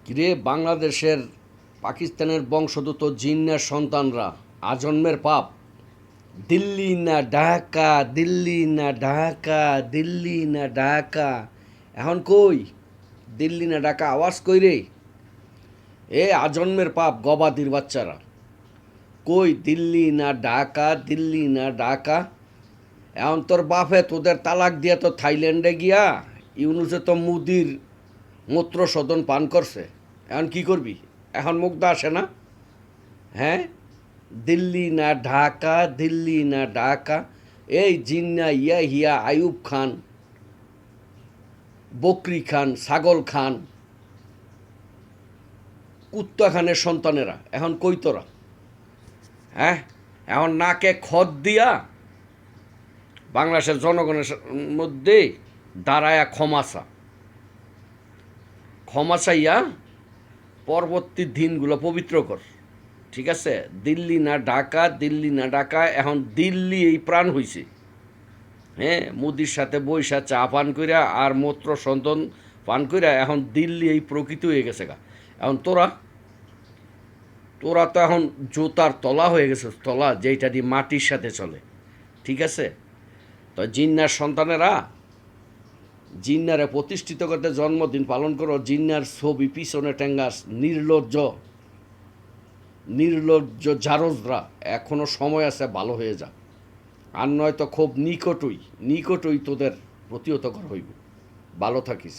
কিরে বাংলাদেশের পাকিস্তানের বংশোদ্ভূত জিন্নার সন্তানরা আজন্মের পাপ। দিল্লি না ঢাকা, দিল্লি না ঢাকা, দিল্লি না ঢাকা। এখন কই দিল্লি না ঢাকা আওয়াজ কই রে? এ আজন্মের পাপ গবাদির বাচ্চারা, কই দিল্লি না ঢাকা, দিল্লি না ঢাকা। এখন তোর বাপে তোদের তালাক দিয়া তো থাইল্যান্ডে গিয়া ইউনুসে তো মুদির মূত্র শোধন পান করছে। এখন কি করবি? এখন মুগ্ধ আসে না? হ্যাঁ, দিল্লি না ঢাকা, দিল্লি না ঢাকা। এই জিন্না ইয়াহিয়া আইয়ুব খান, বকরি খান, ছাগল খান, কুত্তা খানের সন্তানেরা এখন কই তোরা? হ্যাঁ, এখন নাকে খত দিয়া বাংলাদেশের জনগণের মধ্যে দাঁড়ায়া ক্ষমা চাইয়া পরবর্তী দিনগুলো পবিত্র কর। ঠিক আছে, দিল্লি না ঢাকা, দিল্লি না ঢাকা। এখন দিল্লি এই প্রাণ হইছে। হ্যাঁ, মোদির সাথে বৈশা চা পান কইরা আর মূত্র সন্তান পান কইরা এখন দিল্লি এই প্রকৃতি হয়ে গেছে গা। এখন তোরা তোরা তো এখন জুতার তলা হয়ে গেছে, তলা যেইটা দিয়ে মাটির সাথে চলে। ঠিক আছে, তো জিন্নার সন্তানেরা জিন্নারে প্রতিষ্ঠিত করতে জন্মদিন পালন করো, জিন্নার ছবি পিছনে টেঙ্গাস। নির্লজ্জ নির্লজ্জ জারজরা, এখনো সময় আছে, ভালো হয়ে যা। আর নয়তো খুব নিকটই তোদের প্রতিহত করা হইব। ভালো থাকিস।